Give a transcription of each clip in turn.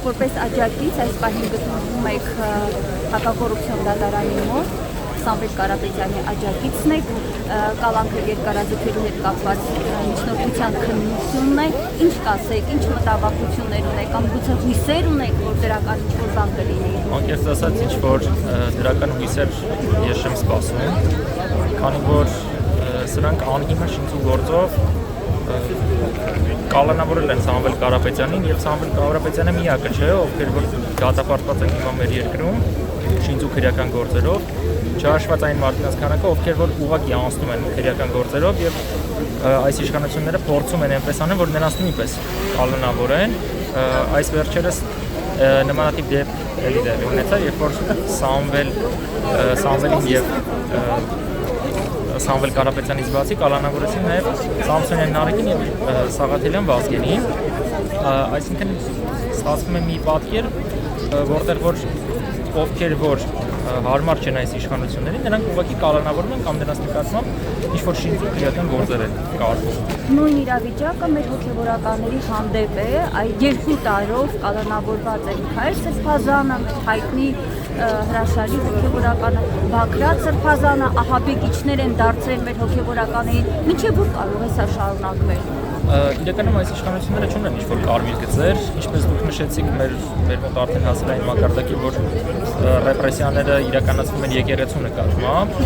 որպես աջակից այս պահին գտնվում եք հակակոռուպցիոն դատարանի մոտ, Սամվել Կարապետյանի աջակիցն եք, կալանքը երկարաձգելու հետ կապված միջնորդության քննությունն է, ինչ կասեք, ինչ մտավախություններ ունեք, կամ գուցե հույսեր ունեք, որ դրական ինչ-որ բան կլինի։ Անկեղծ ասած, ինչ-որ դրական հույսեր ես չեմ սպասում, քանի որ սրանք անհիմն շինծու գործով կալանավորել են Սամվել Կարապետյանին եւ Սամվել Կարապետյանը միակը չէ, ովքեր որ դատապարտված են հիմա մեր երկրում շինծու քրեական գործերով, չհաշված այն մարդկանց քանակը, ովքեր որ ուղղակի անցնում են քրեական գործերով եւ այս իշխանությունները փորձում են այնպես անել, որ նրանց նույնպես կալանավորեն, այս վերջերս նմանատիպ դեպք ունեցա, երբ որ Սամվելին եւ Սամվել Կարապետյանից բացի կալանավորեցին նաև Սամսոնյան Նարեկին եւ Սաղաթելյան Վազգենին, այսինքն ստացվում է մի պատկեր, որտեղ որ ովքեր որ հարմար չեն այս իշխանություններին, նրանք ուղղակի կալանավորում են կամ նրանց նկատմամբ ինչ-որ շինծու քրեական գործեր են կարգում։ Նույն իրավիճակը մեր հոգևորականների հանդեպ է, այդ 2 տարով կալանավորված են Միքայել Սրբազանը, հայտնի հրաշալի հոգևորականը, Բագրատ Սրբազանը, ահաբեկիչներ են դարձրել մեր հոգևորականներին, մինչև որ կարող է սա շարունակվել։ Իրականում այս իշխանությունները չունեն ինչ-որ կարմիր գծեր, ինչպես դուք նշեցիք, մեր մոտ արդեն հասել այն մակարդակի, որ ռեպրեսիաները իրականացվում են եկեղեցու նկատմամբ,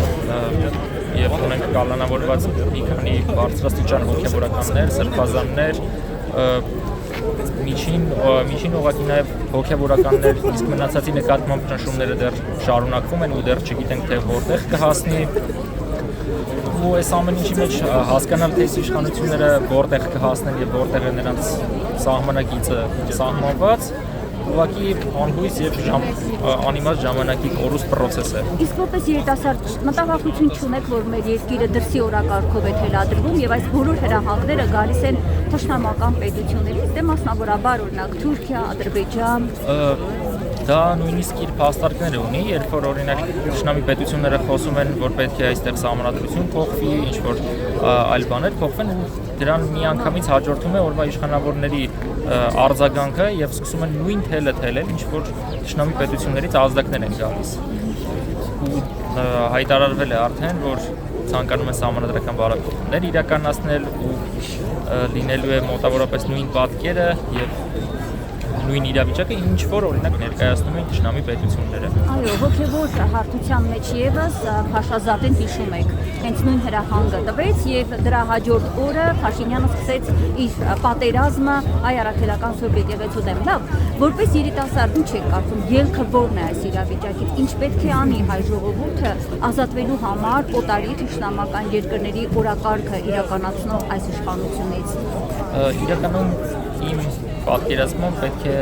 եւ ունենք կալանավորված մի քանի բարձրաստիճան հոգևորականներ, սրբազաններ, միջին ուղղակի նաև հոգևորականներ, իսկ մնացածի նկատմամբ ճնշումները դեռ շարունակվում են ու դեռ չգիտենք թե որտեղ կհասնի։ Ու այս ամեն ինչի մեջ հասկանալ թե իշխանությունները որտեղ կհասնեն եւ որտեղ է նրանց սահմանակիցը սահմանված, ուղղակի անհույս եւ անիմաստ ժամանակի կորուստ process է։ Իսկ որպես երիտասարդ մտավախություն չունեք, որ մեր երկիրը դրսի օրակարգով է թելադրվում եւ այս բոլոր հրահանգները գալիս են թշնամական պետություններից, դե մասնավորաբար օրինակ Թուրքիա, Ադրբեջան։ Դա նույնիսկ իր փաստարկները ունի, երբ որ օրինակ թշնամի պետությունները խոսում են, որ պետք է այստեղ սահմանադրություն փոխվի, ինչ որ այլ բաներ փոխվեն ու դրան միանգամից հաջորդում է օրվա իշխանավորների արձագանքը եւ սկսում են նույն թելը թելել, ինչ որ թշնամի պետություններից ազդակներ են գալիս։ Ու հայտարարվել է արդեն, որ ցանկանում են սահմանադրական բարեփոխումներ իրականացնել ու լինելու է մոտավորապես նույն պատկերը եւ նույն իրավիճակը, ինչ որ օրինակ ներկայացնում են թշնամի պետությունները։ Այո, հոգևոր հարթության մեջ եւս Փաշազատին հիշում եք, հենց նույն հրահանգը տվեց եւ դրա հաջորդ օրը Փաշինյանը սկսեց իր պատերազմը հայ առաքելական Սուրբ եկեղեցու դեմ։ Լավ, որպես երիտասարդ ինչ եք կարծում, ելքը որն է այս իրավիճակից, ինչ պետք է անի հայ ժողովուրդը ազատվելու համար օտարի թշնամական երկրների օրակարգը իրականացնող այս իշխանությունից։ Իրականում իմ պատկերացմամբ պետք է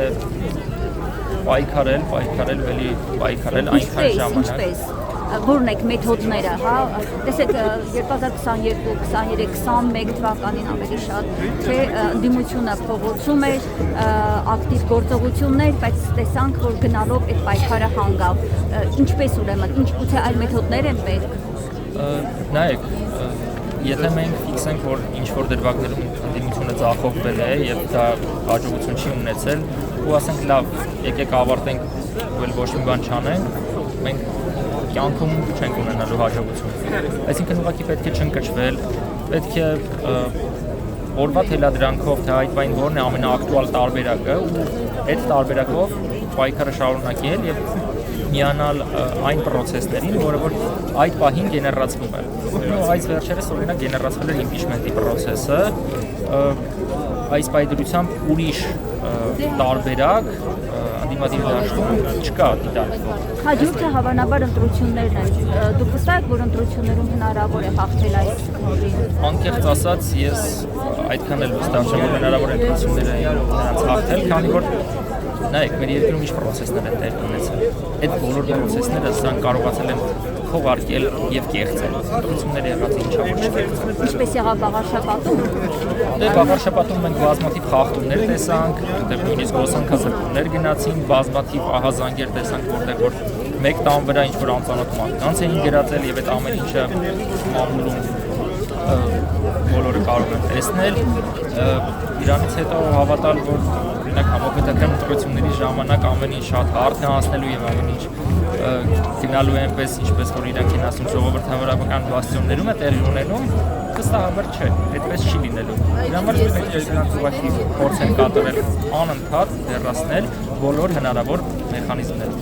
պայքարել ու էլի պայքարել այնքան ժամանակ։ Ինչպես որն եք մեթոդները, հա, տեսեք 2022, 23, 21 թվականին ավելի շատ, թե ընդդիմությունը փողոցում էր, ակտիվ գործողություններ, բայց տեսանք, որ գնալով այդ պայքարը հանգավ։ Ինչպես ուրեմն, ինչ գուցե այլ մեթոդներ են պետք։ Նայեք, եթե մենք ֆիքսենք, որ ինչ-որ դրվագներում ընդդիմությունը ձախողվել է եւ դա հաջողություն չի ունեցել, ու ասենք լավ, եկեք ավարտենք, ու ոչ մի բան չանենք, մենք կյանքում չենք ունենալու հաջողություն։ Այսինքն ուղղակի պետք է չընկճվել, պետք է օրվա թելադրանքով թե այդ բան որն է ամենաակտուալ տարբերակը ու այդ տարբերակով պայքարը շարունակել եւ միանալ այն process-ներին, որը որ այդ պահին գեներացվում է։ Ու այս վերջերս օրինակ գեներացվել էր impeachment-ի process-ը, այս պայդրությամբ ուրիշ տարբերակ անդիմադիր դաշտում չկա դիտարկվող։ Հաջորդը հավանաբար ընտրություններն են։ Դուք վստահ եք, որ ընտրություններում հնարավոր է հաղթել այս քննին։ Անկեղծ ասած, ես այդքան էլ վստահ չեմ, որ հնարավոր է ընտրությունները նրանց հաղթել, քանի որ նայեք, մեր երկրում ինչ process-ներ են տեղի ունեցել։ Այդ բոլոր process-ները սրանք կարողացել են քողարկել եւ կեղծել։ Ընտրությունները եղած ինչա որ չկեղծել։ Ինչպես եղավ Բաղարշապատում։ Դե Բաղարշապատում մենք բազմաթիվ խախտումներ տեսանք, որտեղ նույնիսկ գոսանքազրկումներ գնացին, բազմաթիվ ահազանգեր տեսանք, որտեղ որ մեկ տան վրա ինչ որ անծանոթ մարդկանց էին գրածել եւ այդ ամեն ինչը մամուլում բոլորը կարող են տեսնել, իրանից հետո հավատալ, որ օրինակ համապետական ընտրությունների ժամանակ ամեն ինչ շատ հարթ է անցնելու եւ ամեն ինչ գնալու է այնպես, ինչպես որ իրանք են ասում, ժողովրդավարական բաստիոններում է տեղի ունենում, վստահաբար չէ, այդպես չի լինելու։ Դրա համար մենք դրանց ուղղակի փորձ ենք կատարել անընդհատ դեռացնել բոլոր հնարավոր մեխանիզմները։